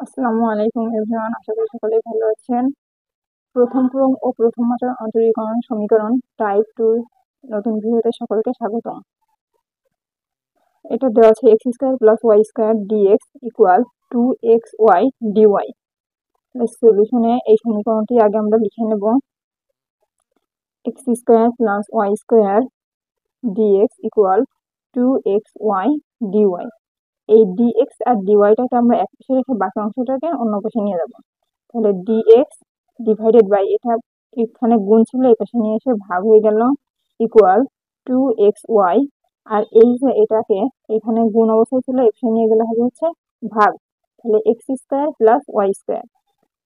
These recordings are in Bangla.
আসসালামু আলাইকুম এভরিওয়ান, আশা করি সকলেই ভালো আছেন। প্রথম ক্রম ও প্রথম মাত্রার অন্তরীকরণ সমীকরণ টাইপ 2 নতুন ভিডিওতে সকলকে স্বাগতম। এটা দেওয়া আছে x square plus y square dx equal 2xy dy. সলিউশনে এই সমীকরণটি আগে আমরা লিখে নেব। X square plus y square dx equal 2xy dy. এই ডিএক্স আর ডিওয়াইটাকে আমরা এক পাশে রেখে বাকি অংশটাকে অন্য পাশে নিয়ে যাবো। তাহলে ডিএক্স ডিভাইডেড বাই, এটা এখানে গুণ ছিল এই পাশে নিয়ে এসে ভাগ হয়ে গেল, ইকুয়াল 2xy। আর এই যে এটাকে এখানে গুণ অবস্থায় ছিল এই পাশে নিয়ে গেলে হবে হচ্ছে ভাগ। তাহলে x square plus y square.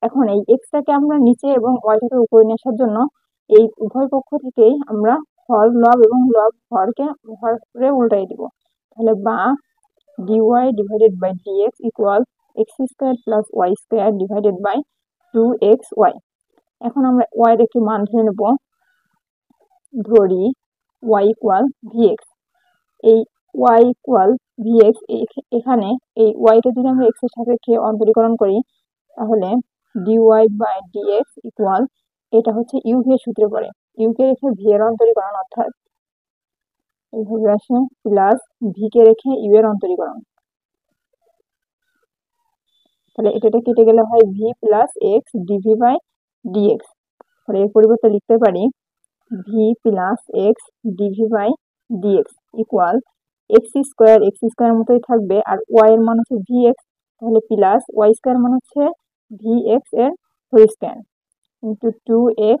এখন এই এক্সটাকে আমরা নিচে এবং ওয়াইটাকে উপরে নিয়ে আসার জন্য এই উভয় পক্ষ থেকেই আমরা হর লব এবং লব হরকে হরে উল্টাই দিব। তাহলে বা dy divided by dx equal x square plus y square divided by 2xy। এখন আমরা y এর একটি মান ধরে নেব, ধরি y equal vx। এই y equal vx, এখানে এই y কে যদি আমরা x এর সাপেক্ষে অন্তরীকরণ করি তাহলে dy by dx equal, এটা হচ্ছে u v এর সূত্রে পড়ে, u কে রেখে v এর অন্তরীকরণ, অর্থাৎ এইভাবে আসে প্লাস v কে রেখে u এর অন্তরীকরণ। তাহলে এটা কেটে গেলে হয় v plus x DV by dx. তাহলে এর পরিবর্তে লিখতে পারি v plus x DV by dx equal x square মতোই থাকবে, আর ওয়াই এর মান হচ্ছে ভি এক্স, তাহলে প্লাস ওয়াই স্কোয়ার মান হচ্ছে ভি এক্স এর হোল স্কোয়ার ইন্টু 2x,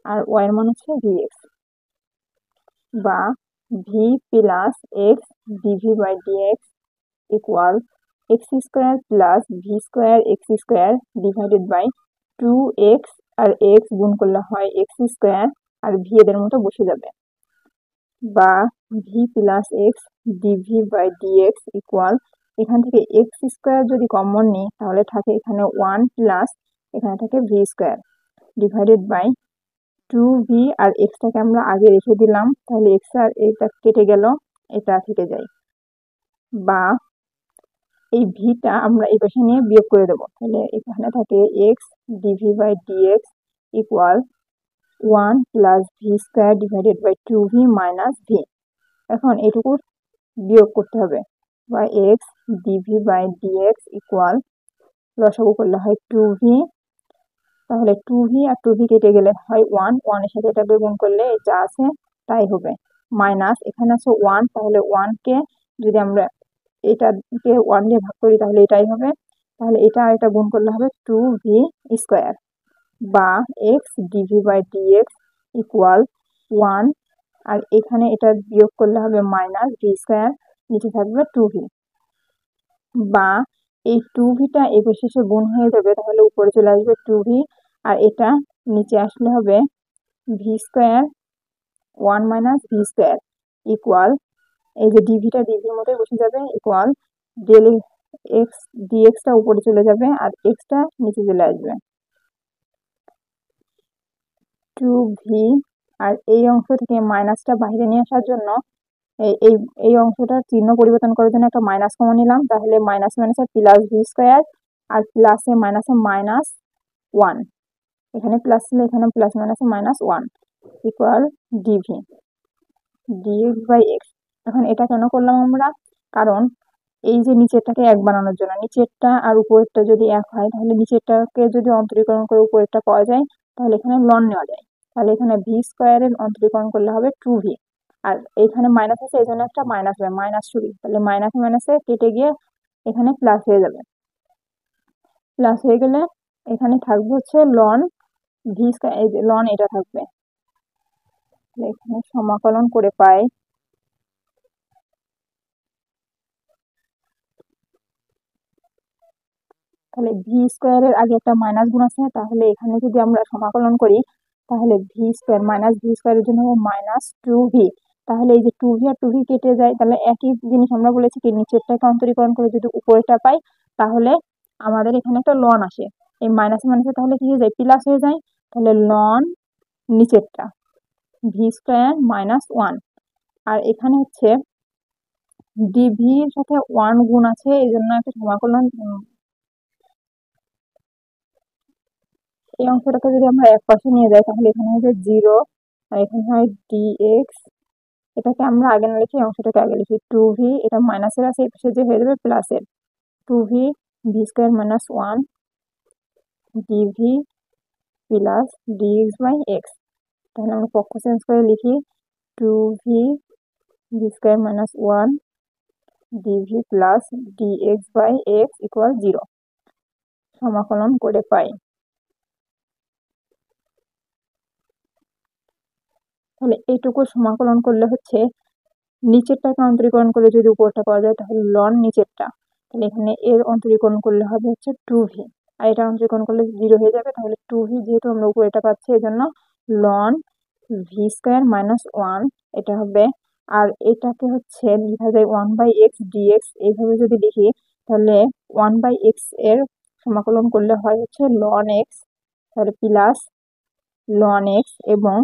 আর ওয়াই এর মান হচ্ছে ভি এক্স, বা v plus x DV by dx equal x square plus v square x square divided by 2x, R x গুণ করলে হয় এক্স স্কোয়ার, আর ভি এদের মতো বসে যাবে, বা v plus x DV by dx equal, এখান থেকে এক্স স্কোয়ার যদি কমন নিই তাহলে থাকে এখানে 1 প্লাস এখানে থাকে v square divided by 2v, আর এক্সটাকে আমরা আগে রেখে দিলাম, তাহলে এক্স আর এটা কেটে গেল, এটা থেকে যায়, বা এই ভিটা আমরা এই পাশে নিয়ে বিয়োগ করে দেবো, তাহলে এখানে থাকে x DV by dx equal 1 plus v square divided by 2v minus v. এখন এটুকু বিয়োগ করতে হবে, বা এক্স ডিভি বাই ডিএক্স ইকুয়াল, লসাগু করলে হয় 2v, তাহলে 2v আর 2v কেটে গেলে হয় 1 এর সাথে এটাকে গুণ করলে যা আছে তাই হবে, মাইনাস এখানে আছে 1, তাহলে 1 কে যদি আমরা এটাকে 1 দিয়ে ভাগ করি তাহলে এটাই হবে, তাহলে এটা আর এটা গুণ করলে হবে 2v স্কোয়ার, বা x DV by dx equal 1, আর এখানে এটা বিয়োগ করলে হবে মাইনাস ভি স্কোয়ার, নিচে থাকবে 2v, বা এই 2vটা এই পাশে এসে গুণ হয়ে যাবে, তাহলে উপরে চলে আসবে 2v, আর এটা নিচে আসলে হবে V square 1 minus V square equal, এই যে ডিভিটা ডিভির মতোই বসে যাবে, ইকুয়াল ডেল এক্স ডিএক্সটা উপরে চলে যাবে আর এক্সটা নিচে চলে আসবে 2v, আর এই অংশ থেকে মাইনাসটা বাইরে নিয়ে আসার জন্য এই এই অংশটার চিহ্ন পরিবর্তন করার জন্য একটা মাইনাস কমন নিলাম, তাহলে মাইনাস মাইনাসে প্লাস ভি স্কোয়ার, আর প্লাসে মাইনাসে মাইনাস 1, এখানে প্লাস ছিল এখানে প্লাস মাইনাসে minus 1 equal dv dx by x. এখন এটা কেন করলাম আমরা, কারণ এই যে নিচেরটাকে এক বানানোর জন্য, নিচেরটা আর উপরেরটা যদি এক হয় তাহলে নিচেরটাকে যদি অন্তরীকরণ করে উপরেরটা পাওয়া যায় তাহলে এখানে লন নেওয়া যায়, তাহলে এখানে ভি স্কোয়ারের অন্তরীকরণ করলে হবে 2v, আর এখানে মাইনাস আছে এই জন্য একটা মাইনাস হবে, মাইনাস 2v, তাহলে মাইনাসে মাইনাসে কেটে গিয়ে এখানে প্লাস হয়ে যাবে, প্লাস হয়ে গেলে এখানে থাকবে হচ্ছে লন ভি স্কোয়ার, এই যে লন এটা থাকবে, এখানে সমাকলন করে পাই তাহলে ভি স্কোয়ারের আগে একটা মাইনাস গুণ আছে, তাহলে এখানে যদি আমরা সমাকলন করি তাহলে ভি স্কোয়ার মাইনাস ভি স্কোয়ারের জন্য হবে মাইনাস 2v, তাহলে এই যে 2v আর 2v কেটে যায়, তাহলে একই জিনিস আমরা বলেছি কি নিচেরটাকে অন্তরীকরণ করে যদি উপরেরটা পাই তাহলে আমাদের এখানে একটা লন আসে, এই মাইনাস মাইনাসে তাহলে কি হয়ে যায় প্লাস হয়ে যায়, তাহলে লন নিচেরটা ভি স্কোয়ার মাইনাস 1, আর এখানে হচ্ছে ডিভি এর সাথে 1 গুণ আছে এই জন্য একটা সমাকলন এই অংশটাকে যদি আমরা এক পাশে নিয়ে যাই তাহলে এখানে হয়ে যায় 0 আর এখানে হয় dx। এটাকে আমরা আগে না লিখে এই অংশটাকে আগে লিখি 2v, এটা মাইনাসের আছে এই পাশে যে হয়ে যাবে প্লাসের 2v v square minus 1 dv plus dx by x। তাহলে আমরা পক্ষ চেঞ্জ করে লিখি 2v v square minus 1 dv plus dx by x equal 0। সমাকলন করে পাই। তাহলে এইটুকু সমাকলন করলে হচ্ছে নিচেরটাকে অন্তরীকরণ করলে যদি উপরটা পাওয়া যায় তাহলে লন নিচেরটা, তাহলে এখানে এর অন্তরীকরণ করলে হবে হচ্ছে 2v, আর এটা অন্তরীকরণ করলে 0 হয়ে যাবে। তাহলে 2v যেহেতু আমরা উপরেটা পাচ্ছি এই জন্য লন v স্কয়ার মাইনাস 1 এটা হবে। আর এটাকে হচ্ছে লেখা যায় 1/x dx, এইভাবে যদি লিখি তাহলে 1/x এর সমাকলন করলে হয় হচ্ছে লন x, তাহলে প্লাস লন x এবং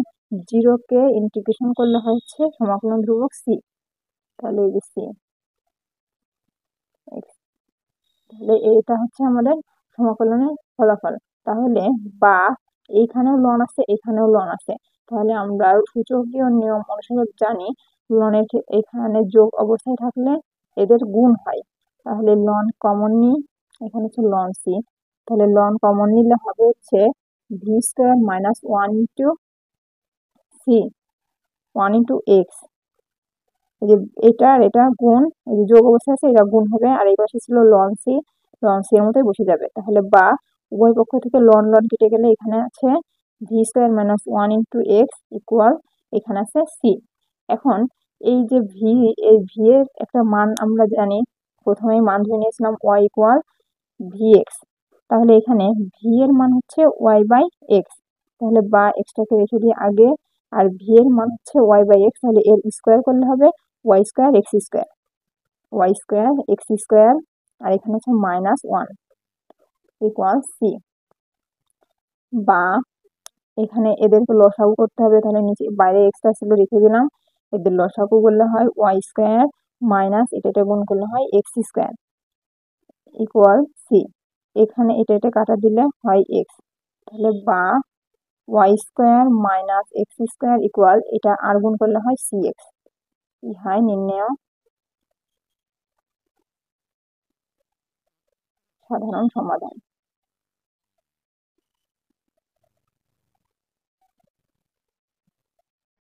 0 কে ইন্টিগ্রেশন করলে হয় হচ্ছে সমাকলন ধ্রুবক c, তাহলে এই যে c x। তাহলে এটা হচ্ছে আমাদের সমাকলনের ফলাফল। তাহলে বা এইখানেও লন আছে এখানেও লন আছে, তাহলে আমরা সূচকীয় নিয়ম অনুসারে জানি লনের এখানে যোগ অবস্থায় থাকলে এদের গুণ হয়। তাহলে লন কমন নিই, এখানে হচ্ছে লন সি, তাহলে লন কমন নিলে হবে হচ্ছে v square minus 1 into c 1 into x. এই যে এটা আর এটা গুণ, এই যে যোগ অবস্থা আছে এটা গুণ হবে, আর এই পাশে ছিল লন সি, লন সি এর মতোই বসে যাবে। তাহলে বা উভয় পক্ষ থেকে লন লন কেটে গেলে এখানে আছে V square minus 1 into x equal এখানে আছে সি। এখন এই যে ভি, এই ভি এর একটা মান আমরা জানি, প্রথমে মান ধরে নিয়েছিলাম ওয়াই ইকুয়াল ভি এক্স, তাহলে এখানে ভি এর মান হচ্ছে ওয়াই বাই এক্স, তাহলে বা এক্সটাকে রেখে দিয়ে আগে, আর ভি এর মান হচ্ছে ওয়াই বাই এক্স, তাহলে এর স্কোয়ার করলে হবে y square x square, y square x square, আর এখানে হচ্ছে মাইনাস 1 ইকুয়াল সি। বা এখানে এদেরকে লসাগু করতে হবে, তাহলে নিচে বাইরে এক্সট্রা ছিল রেখে দিলাম, এদের লসাগু করলে হয় ওয়াই স্কোয়ার মাইনাস এটা গুণ করলে হয় এক্স স্কোয়ার ইকুয়াল সি। এখানে এটা কাটা দিলে হয় এক্স, তাহলে বা y square minus x square equal এটা আর গুণ করলে হয় সি এক্স। ইহাই নির্ণেয় সাধারণ সমাধান।